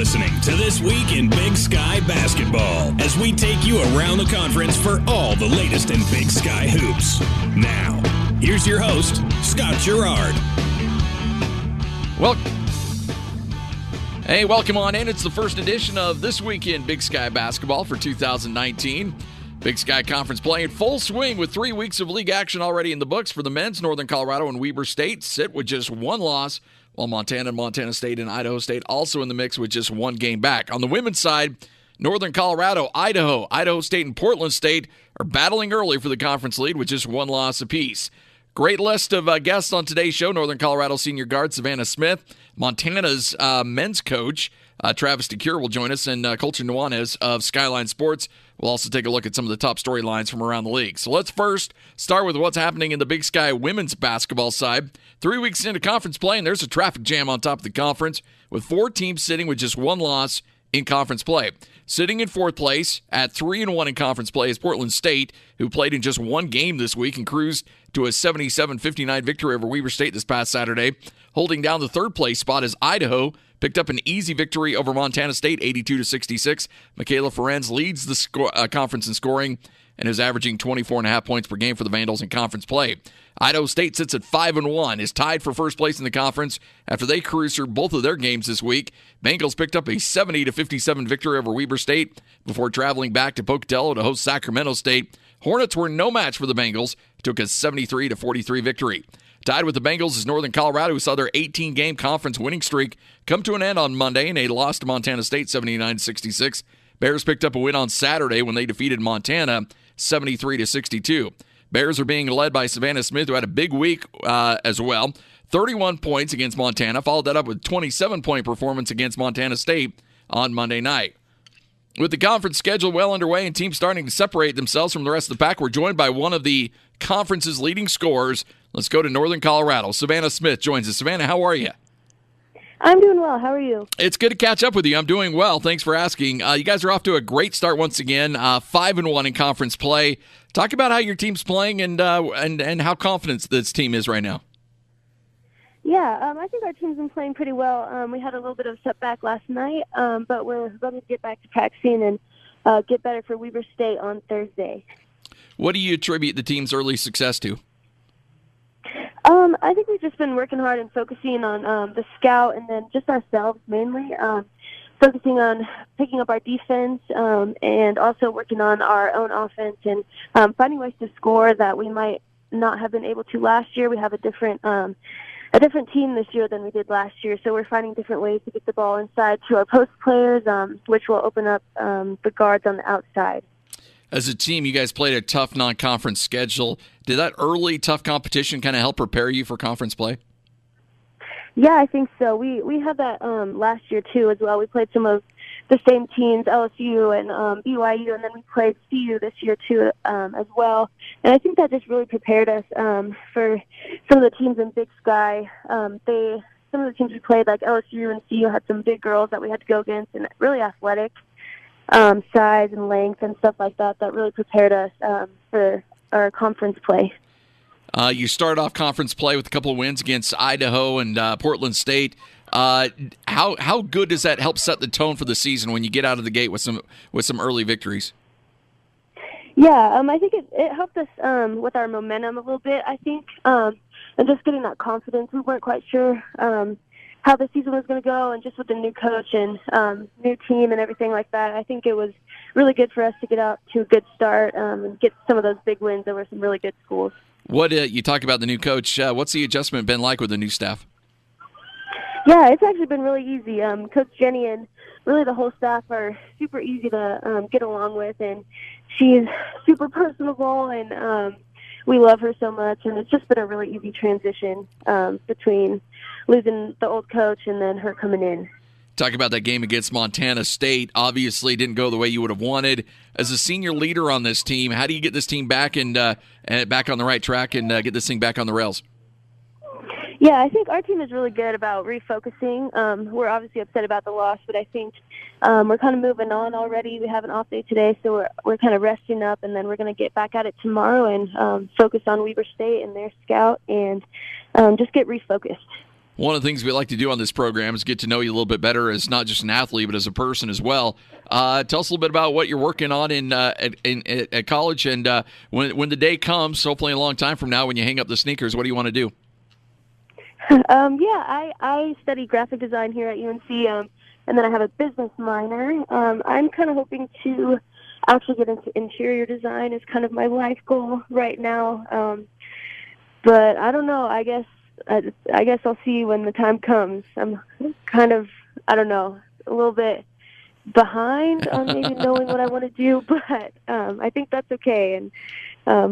listening to This Week in Big Sky Basketball as we take you around the conference for all the latest in Big Sky hoops. Now, here's your host, Scott Gerard. Welcome on in. It's the first edition of This Week in Big Sky Basketball for 2019. Big Sky Conference play in full swing with 3 weeks of league action already in the books for the men's. Northern Colorado and Weber State sit with just one loss, while Montana, Montana State, and Idaho State also in the mix with just one game back. On the women's side, Northern Colorado, Idaho State, and Portland State are battling early for the conference lead with just one loss apiece. Great list of guests on today's show. Northern Colorado senior guard Savannah Smith, Montana's men's coach Travis DeCuire will join us, and Colter Nuanez of Skyline Sports. We'll also take a look at some of the top storylines from around the league. So let's first start with what's happening in the Big Sky women's basketball side. 3 weeks into conference play, and there's a traffic jam on top of the conference with 4 teams sitting with just one loss in conference play. Sitting in fourth place at 3-1 in conference play is Portland State, who played in just one game this week and cruised to a 77-59 victory over Weber State this past Saturday. Holding down the third place spot is Idaho, picked up an easy victory over Montana State, 82-66. Michaela Ferenz leads the conference in scoring and is averaging 24.5 points per game for the Vandals in conference play. Idaho State sits at 5-1, is tied for first place in the conference after they cruised through both of their games this week. Bengals picked up a 70-57 victory over Weber State before traveling back to Pocatello to host Sacramento State. Hornets were no match for the Bengals, took a 73-43 victory. Tied with the Bengals is Northern Colorado, who saw their 18-game conference winning streak come to an end on Monday, and they lost to Montana State 79-66. Bears picked up a win on Saturday when they defeated Montana 73-62. Bears are being led by Savannah Smith, who had a big week as well. 31 points against Montana, followed that up with 27-point performance against Montana State on Monday night. With the conference schedule well underway and teams starting to separate themselves from the rest of the pack, we're joined by one of the conference's leading scorers. Let's go to Northern Colorado. Savannah Smith joins us. Savannah, how are you? I'm doing well. How are you? It's good to catch up with you. I'm doing well. Thanks for asking. You guys are off to a great start once again, 5-1 in conference play. Talk about how your team's playing and how confident this team is right now. Yeah, I think our team's been playing pretty well. We had a little bit of a setback last night, but we're ready to get back to practicing and get better for Weber State on Thursday. What do you attribute the team's early success to? I think we've just been working hard and focusing on the scout and then just ourselves mainly, focusing on picking up our defense and also working on our own offense and finding ways to score that we might not have been able to last year. We have a different team this year than we did last year, so we're finding different ways to get the ball inside to our post players, which will open up the guards on the outside. As a team, you guys played a tough non-conference schedule. Did that early tough competition kind of help prepare you for conference play? Yeah, I think so. We had that last year too as well. We played some of the same teams, LSU and BYU, and then we played CU this year too as well. And I think that just really prepared us for some of the teams in Big Sky. Some of the teams we played, like LSU and CU, had some big girls that we had to go against and really athletic. Size and length and stuff like that really prepared us for our conference play. You started off conference play with a couple of wins against Idaho and Portland State. How good does that help set the tone for the season when you get out of the gate with some early victories? Yeah, I think it helped us with our momentum a little bit, I think, and just getting that confidence. We weren't quite sure how the season was going to go, and just with the new coach and new team and everything like that, I think it was really good for us to get out to a good start and get some of those big wins over some really good schools. What you talk about the new coach, what's the adjustment been like with the new staff? Yeah, it's actually been really easy. Coach Jenny and really the whole staff are super easy to get along with, and she's super personable, and we love her so much, and it's just been a really easy transition between losing the old coach and then her coming in. Talk about that game against Montana State. Obviously didn't go the way you would have wanted. As a senior leader on this team, how do you get this team back and back on the right track and get this thing back on the rails? Yeah, I think our team is really good about refocusing. We're obviously upset about the loss, but I think we're kind of moving on already. We have an off day today, so we're kind of resting up, and then we're going to get back at it tomorrow and focus on Weber State and their scout and just get refocused. One of the things we like to do on this program is get to know you a little bit better as not just an athlete, but as a person as well. Tell us a little bit about what you're working on at college, and when the day comes, hopefully a long time from now, when you hang up the sneakers, what do you want to do? I study graphic design here at UNC, and then I have a business minor. I'm kind of hoping to actually get into interior design is kind of my life goal right now. But I don't know. I guess I'll see when the time comes. I'm kind of, I don't know, a little bit behind on maybe knowing what I want to do, but I think that's okay, and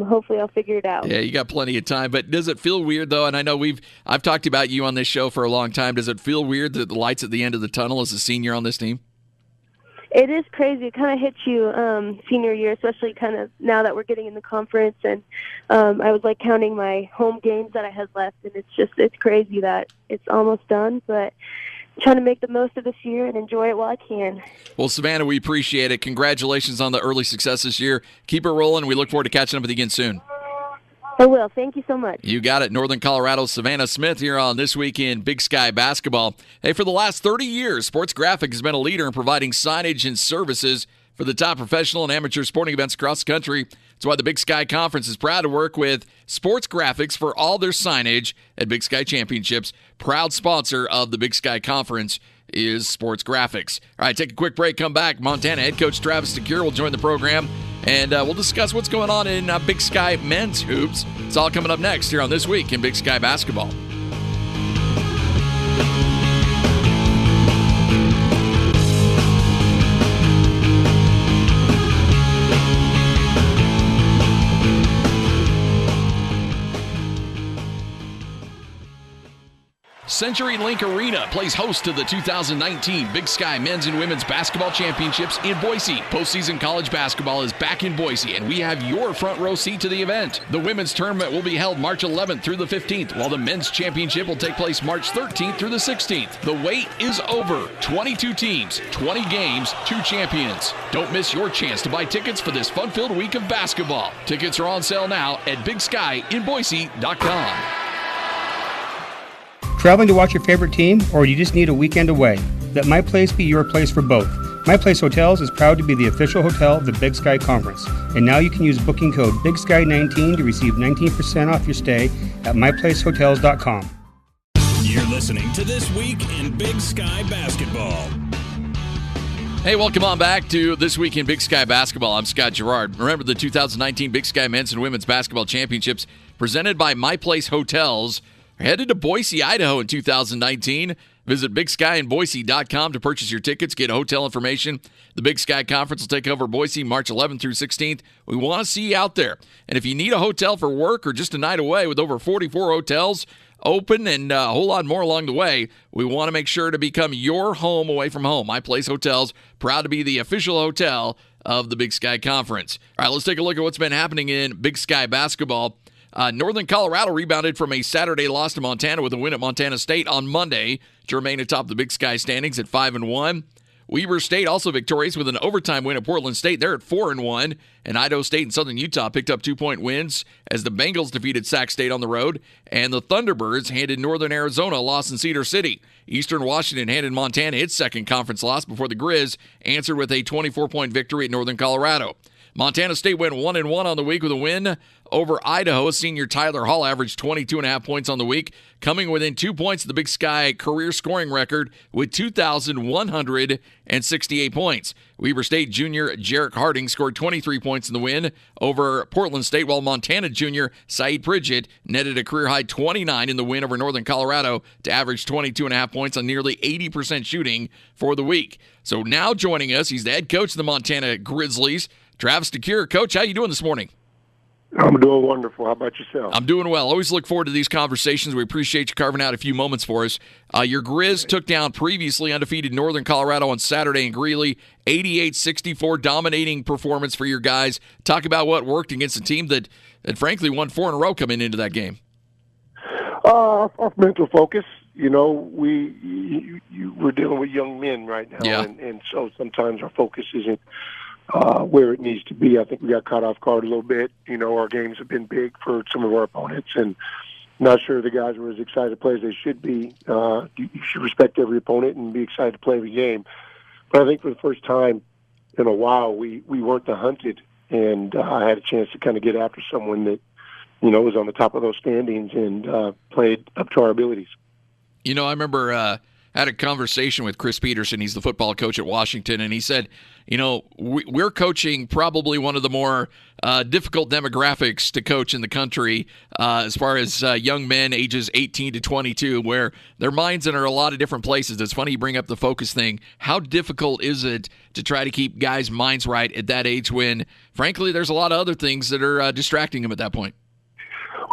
hopefully I'll figure it out. Yeah, you got plenty of time. But does it feel weird, though? And I know I've talked about you on this show for a long time. Does it feel weird that the light's at the end of the tunnel as a senior on this team? It is crazy. It kind of hits you senior year, especially kind of now that we're getting in the conference. And I was like counting my home games that I had left, and it's crazy that it's almost done. But trying to make the most of this year and enjoy it while I can. Well, Savannah, we appreciate it. Congratulations on the early success this year. Keep it rolling. We look forward to catching up with you again soon. I will. Thank you so much. You got it. Northern Colorado's Savannah Smith here on This Week in Big Sky Basketball. Hey, for the last 30 years, Sports Graphic has been a leader in providing signage and services for the top professional and amateur sporting events across the country. That's why the Big Sky Conference is proud to work with Sports Graphics for all their signage at Big Sky Championships. Proud sponsor of the Big Sky Conference is Sports Graphics. All right, take a quick break. Come back. Montana head coach Travis DeCuire will join the program, and we'll discuss what's going on in Big Sky men's hoops. It's all coming up next here on This Week in Big Sky Basketball. CenturyLink Arena plays host to the 2019 Big Sky Men's and Women's Basketball Championships in Boise. Postseason college basketball is back in Boise, and we have your front row seat to the event. The women's tournament will be held March 11th through the 15th, while the men's championship will take place March 13th through the 16th. The wait is over. 22 teams, 20 games, 2 champions. Don't miss your chance to buy tickets for this fun-filled week of basketball. Tickets are on sale now at BigSkyInBoise.com. Traveling to watch your favorite team, or you just need a weekend away? Let My Place be your place for both. My Place Hotels is proud to be the official hotel of the Big Sky Conference. And now you can use booking code BIGSKY19 to receive 19% off your stay at myplacehotels.com. You're listening to This Week in Big Sky Basketball. Hey, welcome on back to This Week in Big Sky Basketball. I'm Scott Girard. Remember the 2019 Big Sky Men's and Women's Basketball Championships presented by My Place Hotels. Headed to Boise, Idaho in 2019. Visit BigSkyInBoise.com to purchase your tickets, get hotel information. The Big Sky Conference will take over Boise March 11th through 16th. We want to see you out there. And if you need a hotel for work or just a night away with over 44 hotels open and a whole lot more along the way, we want to make sure to become your home away from home. My Place Hotels, proud to be the official hotel of the Big Sky Conference. All right, let's take a look at what's been happening in Big Sky basketball. Northern Colorado rebounded from a Saturday loss to Montana with a win at Montana State on Monday to remain atop the Big Sky standings at 5-1. Weber State also victorious with an overtime win at Portland State. They're at 4-1. And Idaho State and Southern Utah picked up 2-point wins as the Bengals defeated Sac State on the road. And the Thunderbirds handed Northern Arizona a loss in Cedar City. Eastern Washington handed Montana its second conference loss before the Grizz answered with a 24-point victory at Northern Colorado. Montana State went 1-1 on the week with a win over Idaho. Senior Tyler Hall averaged 22.5 points on the week, coming within 2 points of the Big Sky career scoring record with 2,168 points. Weber State junior Jarek Harding scored 23 points in the win over Portland State, while Montana junior Saeed Pridgett netted a career-high 29 in the win over Northern Colorado to average 22.5 points on nearly 80% shooting for the week. So now joining us, he's the head coach of the Montana Grizzlies, Travis DeCuire. Coach, how you doing this morning? I'm doing wonderful. How about yourself? I'm doing well. Always look forward to these conversations. We appreciate you carving out a few moments for us. Your Grizz took down previously undefeated Northern Colorado on Saturday in Greeley. 88-64, dominating performance for your guys. Talk about what worked against a team that frankly won 4 in a row coming into that game. Our mental focus. You know, we're dealing with young men right now, yeah. and so sometimes our focus isn't where it needs to be. I think we got caught off guard a little bit. You know, our games have been big for some of our opponents, and Not sure the guys were as excited to play as they should be. You should respect every opponent and be excited to play every game. But I think for the first time in a while, we weren't the hunted, and I had a chance to kind of get after someone that, was on the top of those standings and played up to our abilities. I remember I had a conversation with Chris Peterson. He's the football coach at Washington, and he said, we're coaching probably one of the more difficult demographics to coach in the country as far as young men ages 18 to 22, where their minds are in a lot of different places. It's funny you bring up the focus thing. How difficult is it to try to keep guys' minds right at that age when, frankly, there's a lot of other things that are distracting them at that point?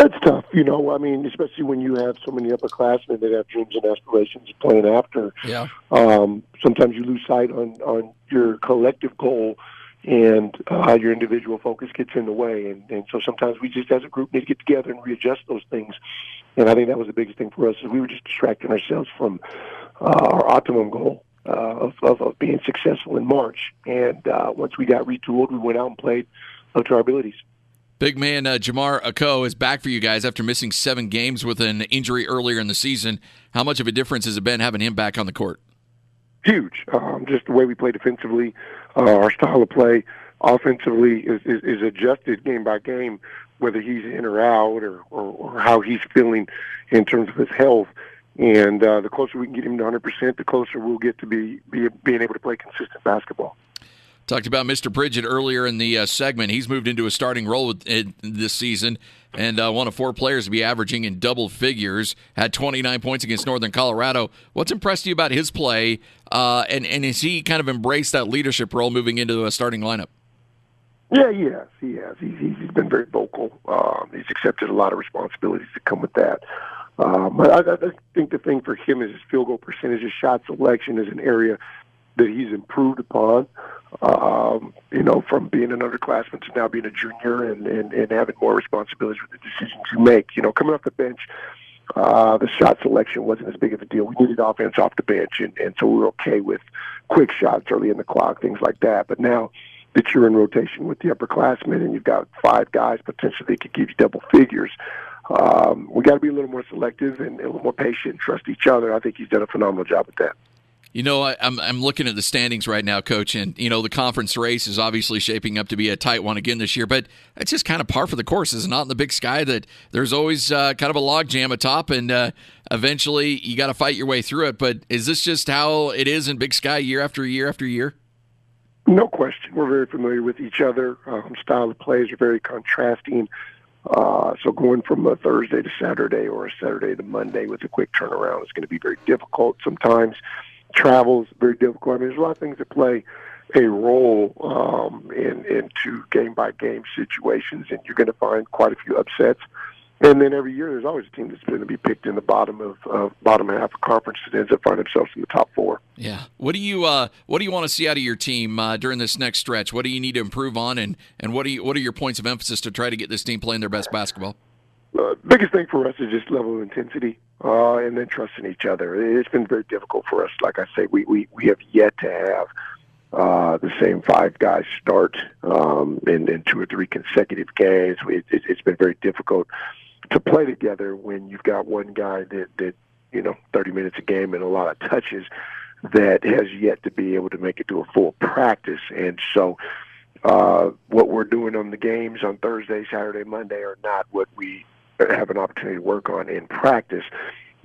It's tough, especially when you have so many upperclassmen that have dreams and aspirations of playing after. Yeah. Sometimes you lose sight on your collective goal, and your individual focus gets in the way. And so sometimes we just, as a group, need to get together and readjust those things. And I think that was the biggest thing for us, is we were just distracting ourselves from our optimum goal of being successful in March. And once we got retooled, we went out and played up to our abilities. Big man Jamar Ako is back for you guys after missing 7 games with an injury earlier in the season. How much of a difference has it been having him back on the court? Huge. Just the way we play defensively, our style of play offensively is adjusted game by game, whether he's in or out or how he's feeling in terms of his health. And the closer we can get him to 100%, the closer we'll get to being able to play consistent basketball. Talked about Mr. Bridget earlier in the segment. He's moved into a starting role this season and one of 4 players to be averaging in double figures. Had 29 points against Northern Colorado. What's impressed you about his play, and has he kind of embraced that leadership role moving into a starting lineup? Yeah, he has. He's been very vocal. He's accepted a lot of responsibilities that come with that. I think the thing for him is his field goal percentage. His shot selection is an area that he's improved upon, from being an underclassman to now being a junior and having more responsibilities with the decisions you make. Coming off the bench, the shot selection wasn't as big of a deal. We needed offense off the bench, and so we were okay with quick shots early in the clock, things like that. But now that you're in rotation with the upperclassmen and you've got 5 guys potentially that could give you double figures, we got to be a little more selective and a little more patient and trust each other. I think he's done a phenomenal job with that. I'm looking at the standings right now, Coach, and, the conference race is obviously shaping up to be a tight one again this year, but it's just kind of par for the course, is it not, in the Big Sky, that there's always kind of a log jam atop, and eventually you got to fight your way through it. But is this just how it is in Big Sky year after year after year? No question. We're very familiar with each other. Style of plays are very contrasting. So going from a Thursday to Saturday or a Saturday to Monday with a quick turnaround is going to be very difficult sometimes. Travel is very difficult. There's a lot of things that play a role into game-by-game situations, and you're going to find quite a few upsets. And then every year there's always a team that's going to be picked in the bottom half of conference that ends up finding themselves in the top 4. Yeah. What do you want to see out of your team during this next stretch? What do you need to improve on, and what are your points of emphasis to try to get this team playing their best basketball? Biggest thing for us is just level of intensity and then trusting each other. It's been very difficult for us. Like I say, we have yet to have the same 5 guys start in 2 or 3 consecutive games. It's been very difficult to play together when you've got one guy that 30 minutes a game and a lot of touches that has yet to be able to make it to a full practice. And so what we're doing on the games on Thursday, Saturday, Monday are not what we have an opportunity to work on in practice.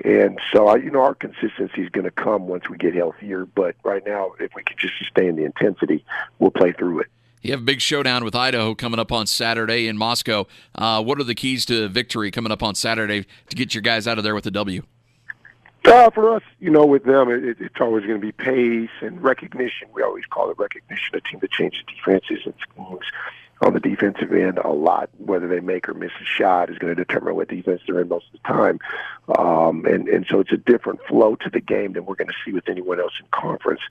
And so, our consistency is going to come once we get healthier. But right now, if we can just sustain the intensity, we'll play through it. You have a big showdown with Idaho coming up on Saturday in Moscow. What are the keys to victory coming up on Saturday to get your guys out of there with a W? For us, with them, it's always going to be pace and recognition. We always call it recognition, a team that changes defenses and schemes on the defensive end a lot. Whether they make or miss a shot is going to determine what defense they're in most of the time. And so it's a different flow to the game than we're going to see with anyone else in conference.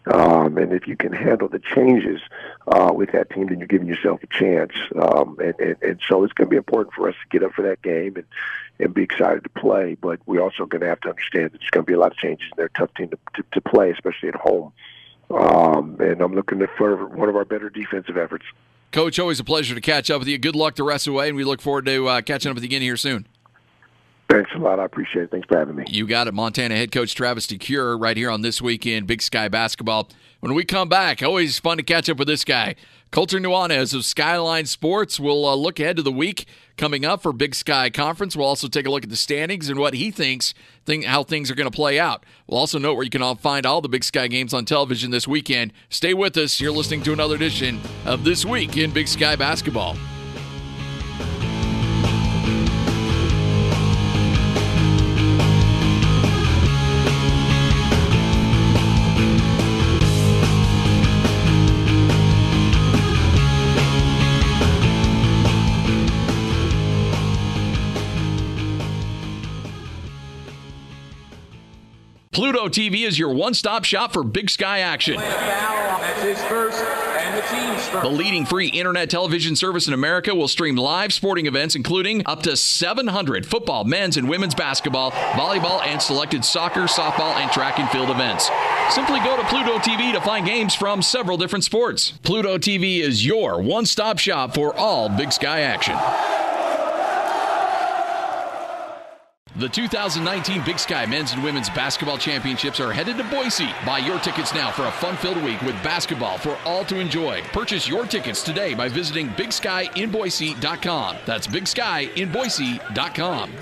And if you can handle the changes with that team, then you're giving yourself a chance. And so it's going to be important for us to get up for that game and be excited to play. But we're also going to have to understand that there's going to be a lot of changes, and they're a tough team to play, especially at home. And I'm looking for one of our better defensive efforts. Coach, always a pleasure to catch up with you. Good luck the rest of the way, and we look forward to catching up with you again here soon. Thanks a lot. I appreciate it. Thanks for having me. You got it. Montana head coach Travis DeCuire right here on This Week in Big Sky Basketball. When we come back, always fun to catch up with this guy. Colter Nuanez of Skyline Sports will look ahead to the week coming up for Big Sky Conference. We'll also take a look at the standings and what he thinks, how things are going to play out. We'll also note where you can find all the Big Sky games on television this weekend. Stay with us. You're listening to another edition of This Week in Big Sky Basketball. Pluto TV is your one-stop shop for Big Sky action. The leading free internet television service in America will stream live sporting events, including up to 700 football, men's and women's basketball, volleyball, and selected soccer, softball, and track and field events. Simply go to Pluto TV to find games from several different sports. Pluto TV is your one-stop shop for all Big Sky action. The 2019 Big Sky Men's and Women's Basketball Championships are headed to Boise. Buy your tickets now for a fun-filled week with basketball for all to enjoy. Purchase your tickets today by visiting BigSkyInBoise.com. That's BigSkyInBoise.com.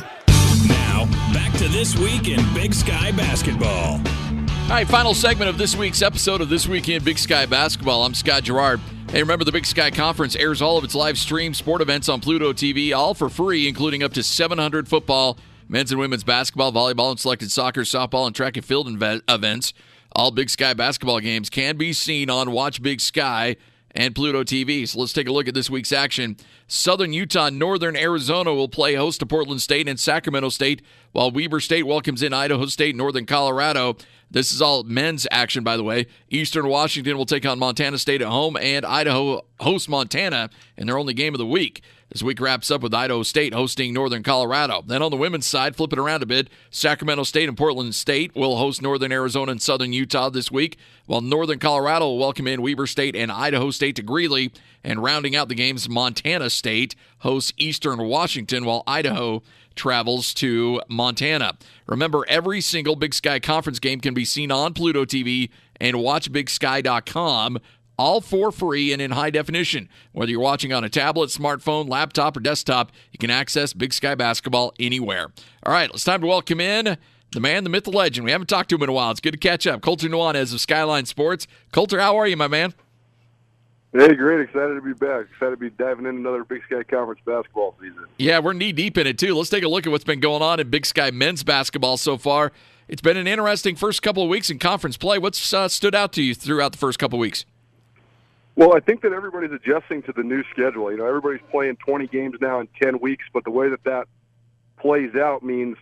Now, back to This Week in Big Sky Basketball. All right, final segment of this week's episode of This Week in Big Sky Basketball. I'm Scott Gerard. Hey, remember the Big Sky Conference airs all of its live stream sport events on Pluto TV, all for free, including up to 700 football, men's and women's basketball, volleyball, and selected soccer, softball, and track and field events. All Big Sky basketball games can be seen on Watch Big Sky and Pluto TV. So let's take a look at this week's action. Southern Utah, Northern Arizona will play host to Portland State and Sacramento State, while Weber State welcomes in Idaho State, Northern Colorado. This is all men's action, by the way. Eastern Washington will take on Montana State at home, and Idaho hosts Montana in their only game of the week. This week wraps up with Idaho State hosting Northern Colorado. Then on the women's side, flip it around a bit, Sacramento State and Portland State will host Northern Arizona and Southern Utah this week, while Northern Colorado will welcome in Weber State and Idaho State to Greeley. And rounding out the games, Montana State hosts Eastern Washington, while Idaho travels to Montana. Remember, every single Big Sky Conference game can be seen on Pluto TV and WatchBigSky.com. All for free and in high definition. Whether you're watching on a tablet, smartphone, laptop, or desktop, you can access Big Sky Basketball anywhere. All right, it's time to welcome in the man, the myth, the legend. We haven't talked to him in a while. It's good to catch up. Colter Nuanez of Skyline Sports. Colter, how are you, my man? Hey, great. Excited to be back. Excited to be diving into another Big Sky Conference basketball season. Yeah, we're knee-deep in it, too. Let's take a look at what's been going on in Big Sky men's basketball so far. It's been an interesting first couple of weeks in conference play. What's stood out to you throughout the first couple of weeks? Well, I think that everybody's adjusting to the new schedule. You know, everybody's playing 20 games now in 10 weeks, but the way that plays out means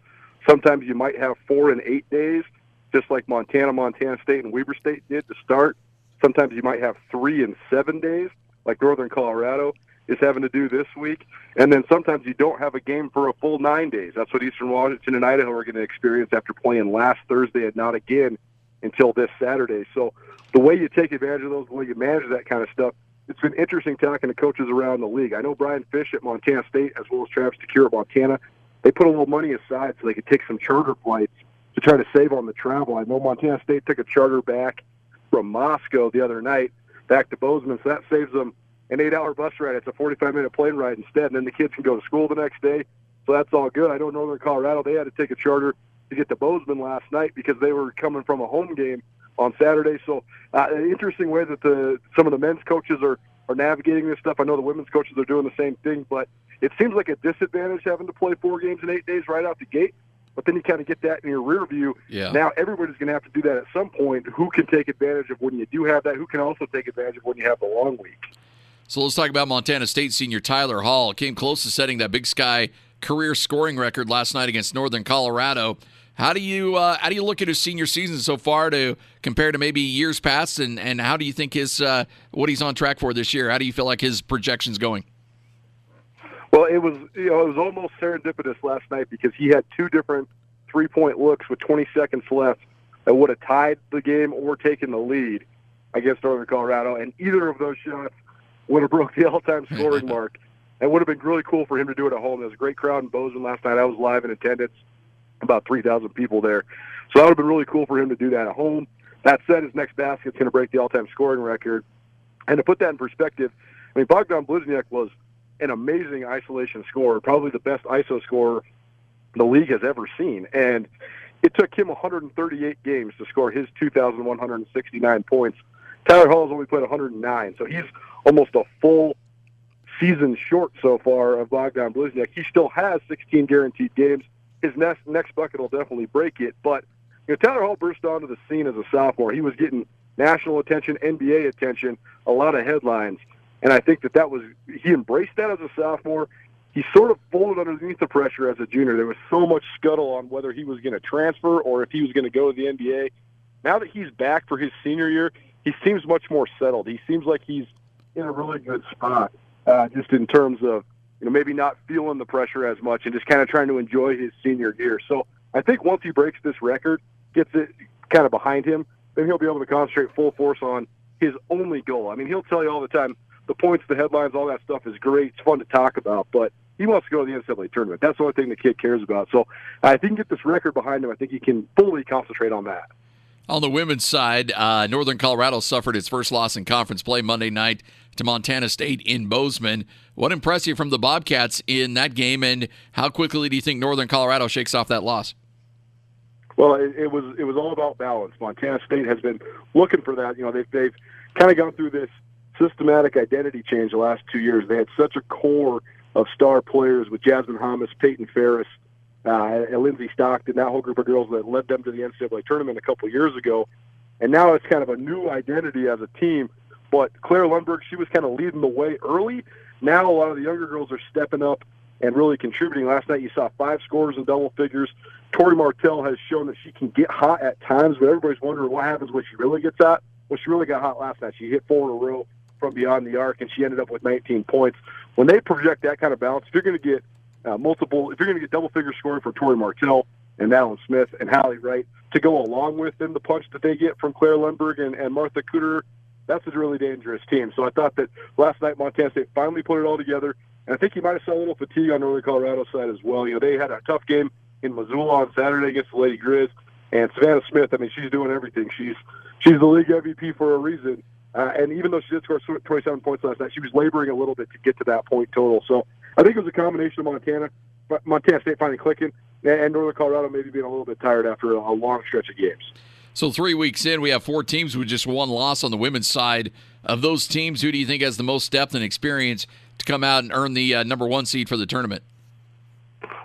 sometimes you might have 4 and 8 days, just like Montana State, and Weber State did to start. Sometimes you might have 3 and 7 days, like Northern Colorado is having to do this week. And then sometimes you don't have a game for a full 9 days. That's what Eastern Washington and Idaho are going to experience after playing last Thursday and not again until this Saturday. So the way you take advantage of those, the way you manage that kind of stuff, it's been interesting talking to coaches around the league. I know Brian Fish at Montana State, as well as Travis DeCuire at Montana, they put a little money aside so they could take some charter flights to try to save on the travel. I know Montana State took a charter back from Moscow the other night back to Bozeman, so that saves them an 8-hour bus ride. It's a 45-minute plane ride instead, and then the kids can go to school the next day, so that's all good. I know Northern Colorado, they had to take a charter to get to Bozeman last night because they were coming from a home game on Saturday. So an interesting way that some of the men's coaches are navigating this stuff. I know the women's coaches are doing the same thing, but it seems like a disadvantage having to play 4 games in 8 days right out the gate. But then you kind of get that in your rear view. Yeah. Now everybody's going to have to do that at some point. Who can take advantage of when you do have that? Who can also take advantage of when you have the long week? So let's talk about Montana State senior Tyler Hall. Came close to setting that Big Sky career scoring record last night against Northern Colorado. How do you look at his senior season so far to compare to maybe years past, and how do you think what he's on track for this year? How do you feel like his projection's going? Well, it was almost serendipitous last night because he had 2 different 3-point looks with 20 seconds left that would have tied the game or taken the lead against Northern Colorado, and either of those shots would have broke the all-time scoring mark It would have been really cool for him to do it at home. There was a great crowd in Bozeman last night. I was live in attendance, about 3,000 people there. So that would have been really cool for him to do that at home. That said, his next basket's going to break the all-time scoring record. And to put that in perspective, I mean, Bogdan Blizniak was an amazing isolation scorer, probably the best ISO scorer the league has ever seen. And it took him 138 games to score his 2,169 points. Tyler Hall has only played 109, so he's almost a full season short so far of Bogdan Blizniak. He still has 16 guaranteed games. His next bucket will definitely break it. But Tyler Hall burst onto the scene as a sophomore. He was getting national attention, NBA attention, a lot of headlines. And I think he embraced that as a sophomore. He sort of folded underneath the pressure as a junior. There was so much scuttle on whether he was going to transfer or if he was going to go to the NBA. Now that he's back for his senior year, he seems much more settled. He seems like he's in a really good spot, just in terms of maybe not feeling the pressure as much and just kind of trying to enjoy his senior year. So I think once he breaks this record, gets it kind of behind him, then he'll be able to concentrate full force on his only goal. I mean, he'll tell you all the time, the points, the headlines, all that stuff is great. It's fun to talk about, but he wants to go to the NCAA tournament. That's the only thing the kid cares about. So if he can get this record behind him, I think he can fully concentrate on that. On the women's side, Northern Colorado suffered its first loss in conference play Monday night to Montana State in Bozeman. What impressed you from the Bobcats in that game, and how quickly do you think Northern Colorado shakes off that loss? Well, it was all about balance. Montana State has been looking for that. They've kind of gone through this systematic identity change the last 2 years. They had such a core of star players with Jasmine Hamas, Peyton Ferris, and Lindsey Stockton, that whole group of girls that led them to the NCAA tournament a couple years ago. And now it's kind of a new identity as a team. But Claire Lundberg, she was kind of leading the way early. Now a lot of the younger girls are stepping up and really contributing. Last night you saw 5 scorers in double figures. Tori Martell has shown that she can get hot at times, but everybody's wondering what happens when she really gets hot. Well, she really got hot last night. She hit 4 in a row from beyond the arc, and she ended up with 19 points. When they project that kind of balance, if you're going to get double-figure scoring from Tori Martell and Madeline Smith and Hallie Wright to go along with in the punch that they get from Claire Lundberg and Martha Cooter, that's a really dangerous team. So I thought that last night Montana State finally put it all together, and I think you might have saw a little fatigue on Northern Colorado's side as well. They had a tough game in Missoula on Saturday against the Lady Grizz, and Savannah Smith, I mean, she's doing everything. She's the league MVP for a reason. And even though she did score 27 points last night, she was laboring a little bit to get to that point total. So I think it was a combination of Montana State finally clicking, and Northern Colorado maybe being a little bit tired after a long stretch of games. So 3 weeks in, we have 4 teams with just 1 loss on the women's side. Of those teams, who do you think has the most depth and experience to come out and earn the number 1 seed for the tournament?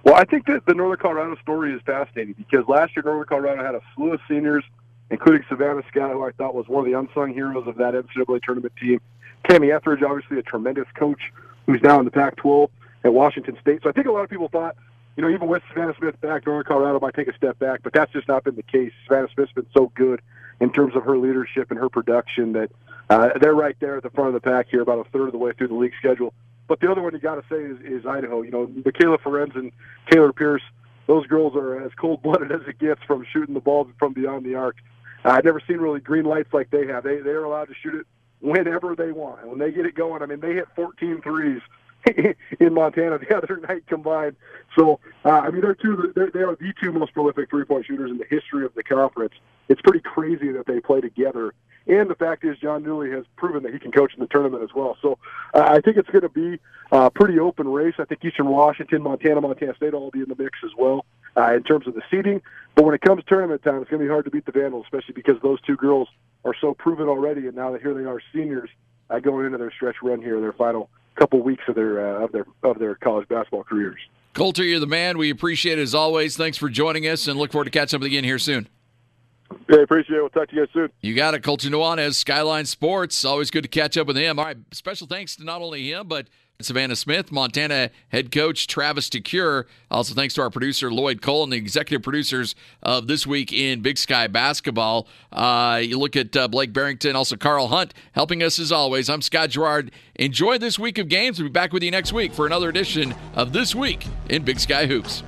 Well, I think that the Northern Colorado story is fascinating because last year Northern Colorado had a slew of seniors, including Savannah Scott, who I thought was one of the unsung heroes of that NCAA tournament team. Tammy Etheridge, obviously a tremendous coach who's now in the Pac-12 at Washington State. So I think a lot of people thought, even with Savannah Smith back, Northern Colorado might take a step back, but that's just not been the case. Savannah Smith's been so good in terms of her leadership and her production that they're right there at the front of the pack here, about a third of the way through the league schedule. But the other one you got to say is Idaho. Michaela Ferenz and Taylor Pierce, those girls are as cold-blooded as it gets from shooting the ball from beyond the arc. I've never seen really green lights like they have. They're allowed to shoot it whenever they want. And when they get it going, I mean, they hit 14 threes in Montana the other night combined. So, they are the 2 most prolific three-point shooters in the history of the conference. It's pretty crazy that they play together. And the fact is John Newley has proven that he can coach in the tournament as well. So I think it's going to be a pretty open race. I think Eastern Washington, Montana State will all be in the mix as well in terms of the seeding. But when it comes to tournament time, it's going to be hard to beat the Vandals, especially because those 2 girls are so proven already, and now that here they are seniors going into their stretch run here, their final couple weeks of their college basketball careers. Colter, you're the man. We appreciate it as always. Thanks for joining us, and look forward to catching up again here soon. Yeah, appreciate it. We'll talk to you guys soon. You got it. Colter Nuanez, Skyline Sports. Always good to catch up with him. All right, special thanks to not only him, but Savannah Smith, Montana head coach Travis DeCuire. Also thanks to our producer Lloyd Cole and the executive producers of This Week in Big Sky Basketball. You look at Blake Barrington, also Carl Hunt, helping us as always. I'm Scott Gerard. Enjoy this week of games. We'll be back with you next week for another edition of This Week in Big Sky Hoops.